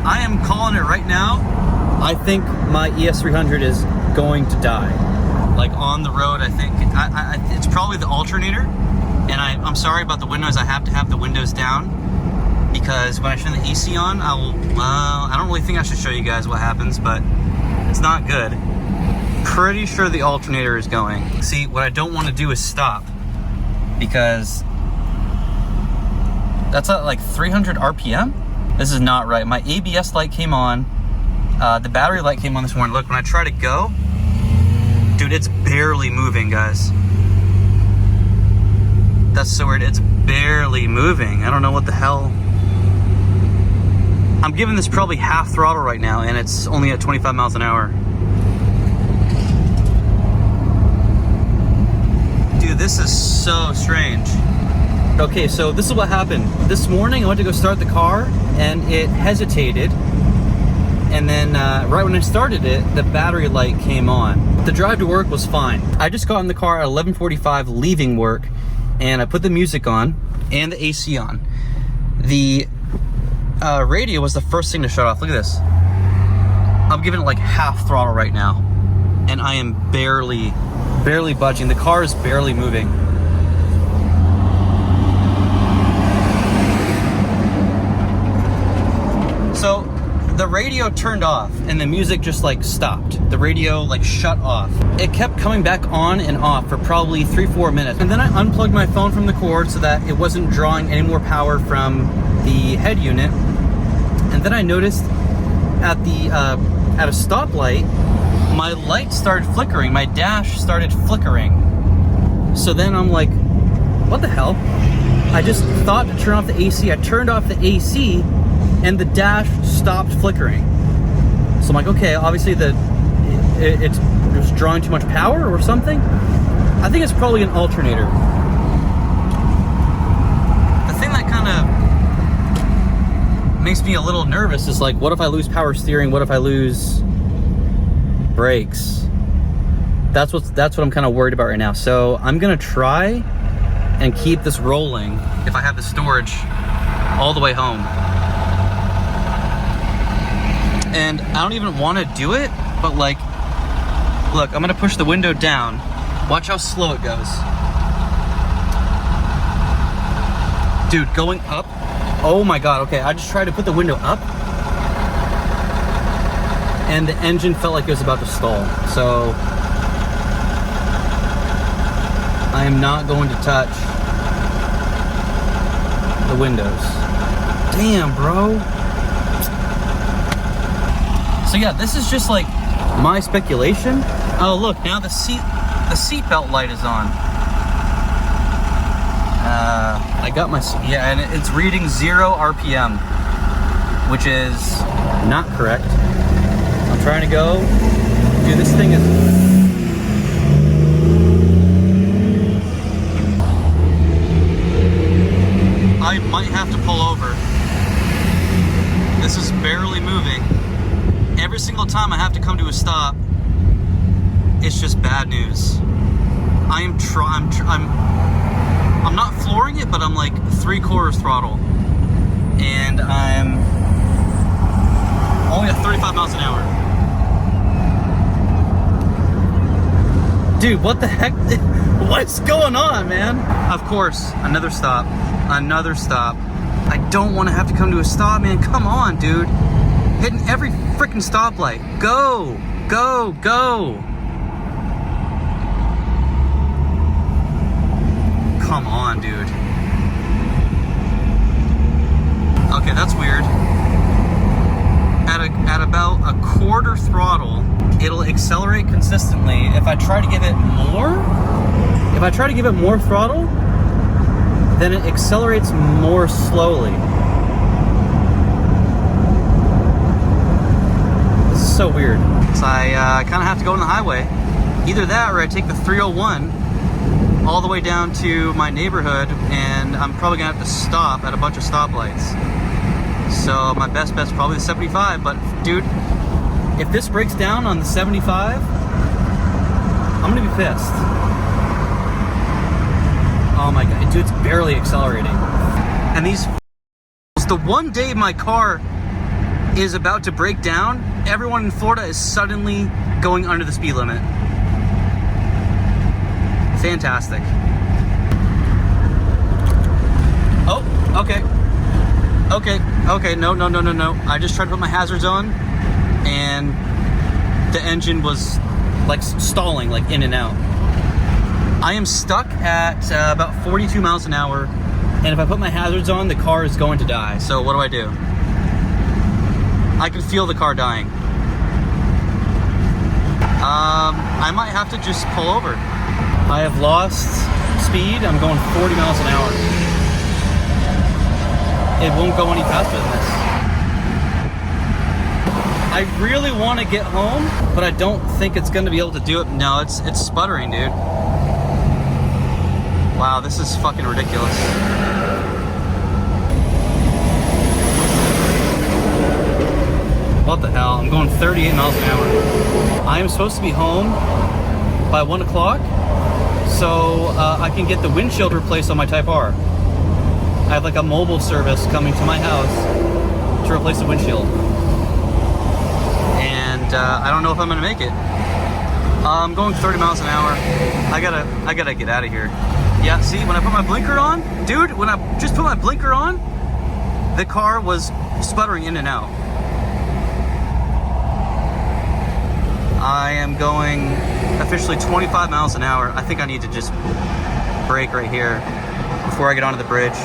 I am calling it right now. I think my ES300 is going to die. Like on the road, I think it's probably the alternator. And I'm sorry about the windows. I have to have the windows down because when I turn the AC on, I don't really think I should show you guys what happens, but it's not good. Pretty sure the alternator is going. See, what I don't want to do is stop because that's at like 300 RPM. This is not right. My ABS light came on. The battery light came on this morning. Look, when I try to go, dude, it's barely moving, guys. That's so weird. It's barely moving. I don't know what the hell. I'm giving this probably half throttle right now, and it's only at 25 miles an hour. Dude, this is so strange. Okay, so this is what happened. This morning, I went to go start the car, and it hesitated. And then right when I started it, the battery light came on. The drive to work was fine. I just got in the car at 11:45 leaving work, and I put the music on and the AC on. The radio was the first thing to shut off. Look at this. I'm giving it like half throttle right now, and I am barely budging. The car is barely moving. So the radio turned off and the music just like stopped. The radio like shut off. It kept coming back on and off for probably 3-4 minutes. And then I unplugged my phone from the cord so that it wasn't drawing any more power from the head unit. And then I noticed at a stoplight, my light started flickering. My dash started flickering. So then I'm like, what the hell? I just thought to turn off the AC. I turned off the AC and the dash stopped flickering. So I'm like, okay, obviously it's just drawing too much power or something. I think it's probably an alternator. The thing that kind of makes me a little nervous is like, what if I lose power steering? What if I lose brakes? That's what I'm kind of worried about right now. So I'm gonna try and keep this rolling if I have the storage all the way home. And I don't even want to do it, but like, look, I'm gonna push the window down. Watch how slow it goes. Dude, going up. Oh my God, okay, I just tried to put the window up and the engine felt like it was about to stall. So I am not going to touch the windows. Damn, bro. So yeah, this is just like my speculation. Oh look, now the seatbelt light is on. I got my, yeah, and it's reading 0 RPM, which is not correct. I'm trying to go. Dude, this thing is, I might have to pull over. This is barely moving. Every single time I have to come to a stop, it's just bad news. I'm not flooring it, but I'm like 3/4 throttle, and I'm only at 35 miles an hour. Dude, what the heck? What's going on, man? Of course, another stop. I don't want to have to come to a stop, man. Come on, dude. Hitting every freaking stoplight. Go, go, go. Come on, dude. Okay, that's weird. At about 1/4 throttle, it'll accelerate consistently. If I try to give it more throttle, then it accelerates more slowly. This is so weird. So I kind of have to go on the highway. Either that or I take the 301 all the way down to my neighborhood, and I'm probably gonna have to stop at a bunch of stoplights. So my best bet's probably the 75, but dude, if this breaks down on the 75, I'm gonna be pissed. Oh my God, dude, it's barely accelerating. And these, the one day my car is about to break down, everyone in Florida is suddenly going under the speed limit. Fantastic. Oh, okay. Okay, no. I just tried to put my hazards on, and the engine was like stalling, like in and out. I am stuck at about 42 miles an hour, and if I put my hazards on, the car is going to die. So what do? I can feel the car dying. I might have to just pull over. I have lost speed. I'm going 40 miles an hour. It won't go any faster than this. I really want to get home, but I don't think it's going to be able to do it. No, it's sputtering, dude. Wow, this is fucking ridiculous. What the hell? I'm going 38 miles an hour. I am supposed to be home by 1 o'clock, so I can get the windshield replaced on my Type R. I have like a mobile service coming to my house to replace the windshield. And I don't know if I'm gonna make it. I'm going 30 miles an hour. I gotta get out of here. Yeah, see, when I put my blinker on, dude, when I just put my blinker on, the car was sputtering in and out. I am going officially 25 miles an hour. I think I need to just brake right here before I get onto the bridge.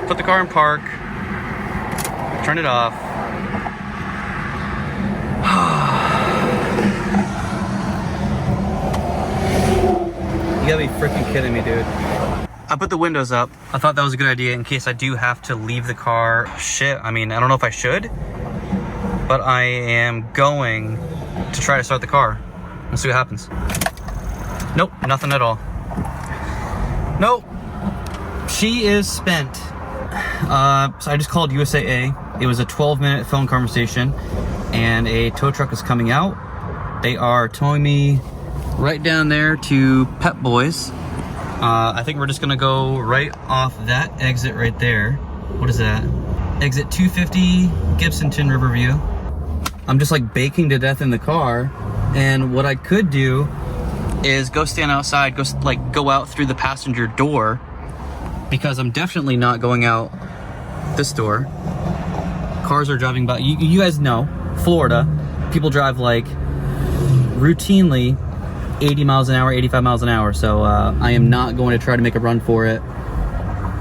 Put the car in park, turn it off. You gotta be freaking kidding me, dude. I put the windows up. I thought that was a good idea in case I do have to leave the car. Shit, I mean, I don't know if I should, but I am going to try to start the car. We'll see what happens. Nope, nothing at all. Nope, she is spent. So I just called USAA. It was a 12-minute phone conversation, and a tow truck is coming out. They are towing me right down there to Pep Boys. I think we're just gonna go right off that exit right there. What is that? Exit 250, Gibsonton, Riverview. I'm just like baking to death in the car, and what I could do is go stand outside, go out through the passenger door, because I'm definitely not going out this door. Cars are driving by. You guys know, Florida, people drive like routinely 80 miles an hour, 85 miles an hour. So I am not going to try to make a run for it.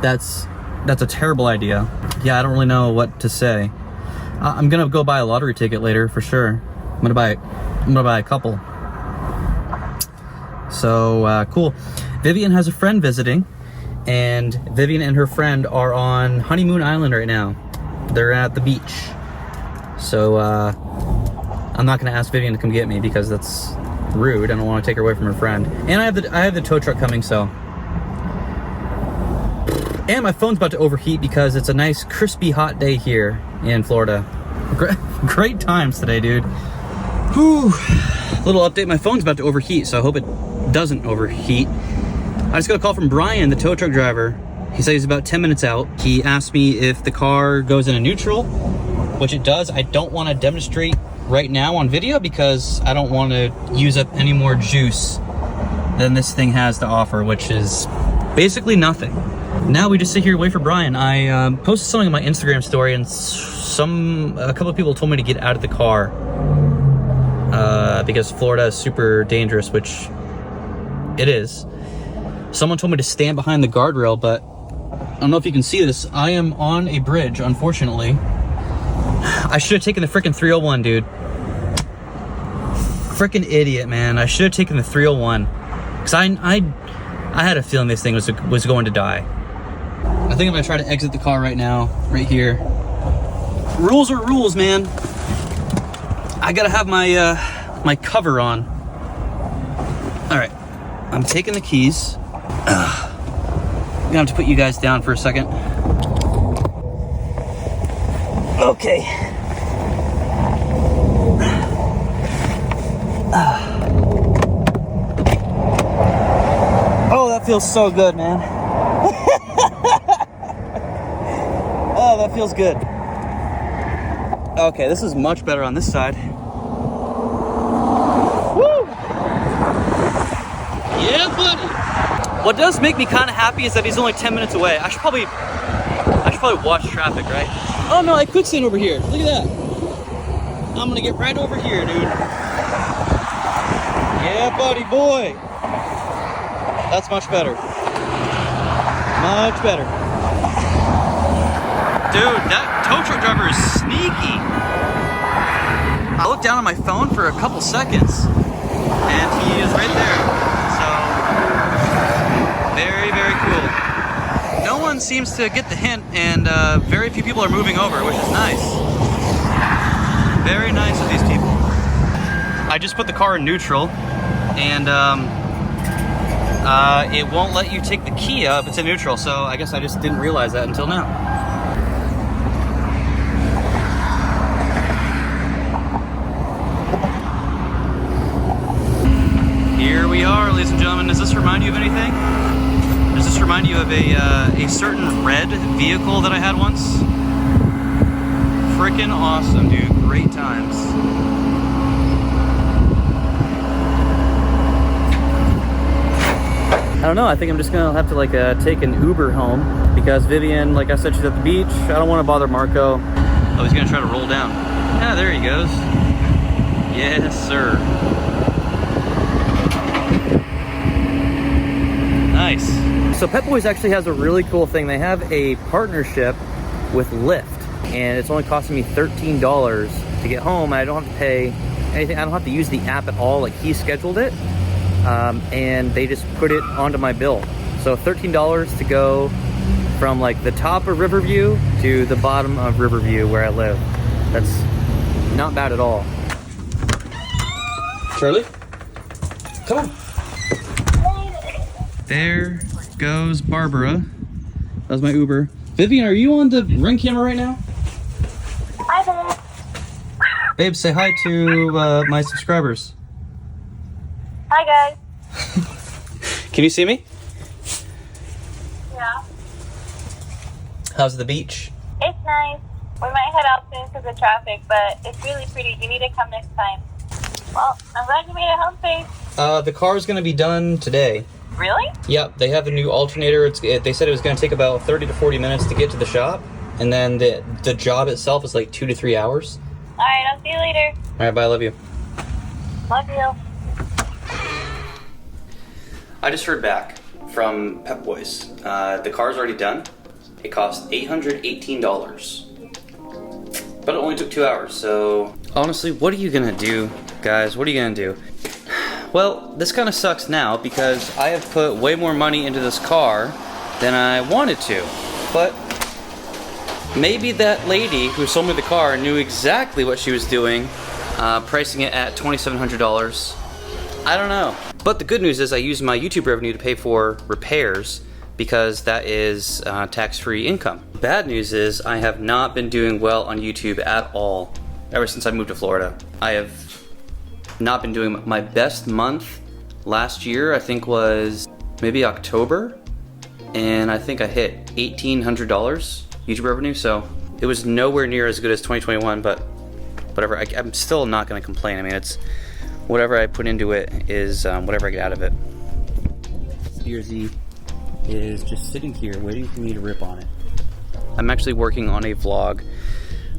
That's a terrible idea. Yeah, I don't really know what to say. I'm gonna go buy a lottery ticket later for sure. I'm gonna buy a couple. So cool. Vivian has a friend visiting, and Vivian and her friend are on Honeymoon Island right now. They're at the beach. So I'm not gonna ask Vivian to come get me because that's rude. I don't want to take her away from her friend. And I have the tow truck coming, so. And my phone's about to overheat because it's a nice crispy hot day here in Florida. Great times today, dude. Whew. Little update, my phone's about to overheat, so I hope it doesn't overheat. I just got a call from Brian, the tow truck driver. He said he's about 10 minutes out. He asked me if the car goes into neutral, which it does. I don't want to demonstrate right now on video because I don't want to use up any more juice than this thing has to offer, which is basically nothing. Now we just sit here and wait for Brian. I posted something on my Instagram story, and a couple of people told me to get out of the car because Florida is super dangerous, which it is. Someone told me to stand behind the guardrail, but I don't know if you can see this. I am on a bridge, unfortunately. I should have taken the freaking 301, dude. Freaking idiot, man. I should have taken the 301. Because I had a feeling this thing was going to die. I think I'm going to try to exit the car right now, right here. Rules are rules, man. I got to have my my cover on. All right. I'm taking the keys. I'm gonna have to put you guys down for a second. Okay. Oh, that feels so good, man. Oh, that feels good. Okay, this is much better on this side. Woo! Yeah, buddy. What does make me kind of happy is that he's only 10 minutes away. I should probably watch traffic, right? Oh no, I could stand over here. Look at that. I'm gonna get right over here, dude. Yeah, buddy boy. That's much better. Much better. Dude, that tow truck driver is sneaky. I looked down on my phone for a couple seconds and he is right there. So, very, very cool. No one seems to get the hint and very few people are moving over, which is nice. Very nice of these people. I just put the car in neutral and it won't let you take the key up. It's in neutral, so I guess I just didn't realize that until now. Here we are, ladies and gentlemen. Does this remind you of anything? Does this remind you of a certain red vehicle that I had once? Freaking awesome, dude. Great times. I don't know, I think I'm just gonna have to like take an Uber home because Vivian, like I said, she's at the beach. I don't want to bother Marco. Oh, he's gonna try to roll down. Yeah, there he goes. Yes, sir. Nice. So Pep Boys actually has a really cool thing. They have a partnership with Lyft, and it's only costing me $13 to get home. I don't have to pay anything. I don't have to use the app at all. Like, he scheduled it. And they just put it onto my bill. So $13 to go from like the top of Riverview to the bottom of Riverview where I live. That's not bad at all. Charlie, come on. There goes Barbara. That was my Uber. Vivian, are you on the Ring camera right now? Hi there. Babe, say hi to my subscribers. Hi guys. Can you see me? Yeah. How's the beach? It's nice. We might head out soon because of traffic, but it's really pretty. You need to come next time. Well, I'm glad you made it home safe. The car's gonna be done today. Really? Yep, they have a new alternator. They said it was gonna take about 30 to 40 minutes to get to the shop, and then the job itself is like 2 to 3 hours. All right, I'll see you later. All right, bye. I love you. Love you. I just heard back from Pep Boys. The car's already done. It cost $818. But it only took 2 hours, so... Honestly, what are you gonna do, guys? What are you gonna do? Well, this kind of sucks now because I have put way more money into this car than I wanted to. But maybe that lady who sold me the car knew exactly what she was doing, pricing it at $2,700. I don't know. But the good news is I used my YouTube revenue to pay for repairs because that is tax-free income. The bad news is I have not been doing well on YouTube at all ever since I moved to Florida. I have not been doing my best month last year, I think was maybe October, and I think I hit $1,800 YouTube revenue, so it was nowhere near as good as 2021, but whatever. I'm still not gonna complain. I mean, it's whatever I put into it is whatever I get out of it. BRZ is just sitting here waiting for me to rip on it. I'm actually working on a vlog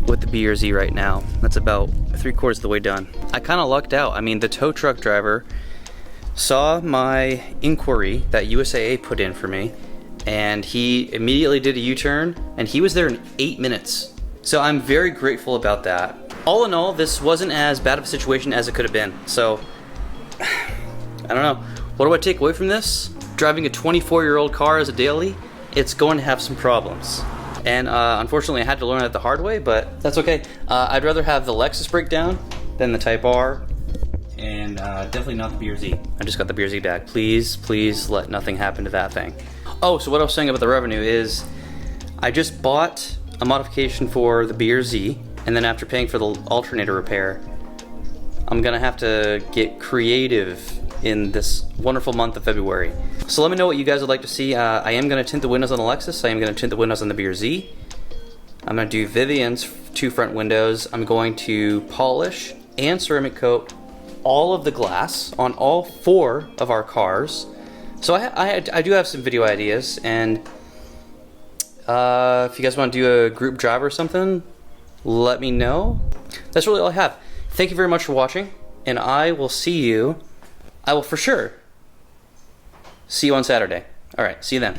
with the BRZ right now. That's about 3/4 of the way done. I kind of lucked out. I mean, the tow truck driver saw my inquiry that USAA put in for me, and he immediately did a U-turn, and he was there in 8 minutes. So I'm very grateful about that. All in all, this wasn't as bad of a situation as it could have been. So, I don't know. What do I take away from this? Driving a 24-year-old car as a daily, it's going to have some problems. And unfortunately, I had to learn that the hard way, but that's okay. I'd rather have the Lexus breakdown than the Type R, and definitely not the BRZ. I just got the BRZ back. Please, please let nothing happen to that thing. Oh, so what I was saying about the revenue is I just bought a modification for the BRZ, and then after paying for the alternator repair, I'm gonna have to get creative in this wonderful month of February. So let me know what you guys would like to see. I am gonna tint the windows on the Lexus. I am gonna tint the windows on the BRZ. I'm going to do Vivian's 2 front windows. I'm going to polish and ceramic coat all of the glass on all 4 of our cars. So I do have some video ideas, and if you guys want to do a group drive or something, let me know. That's really all I have. Thank you very much for watching, and I will for sure see you on Saturday. All right, see you then.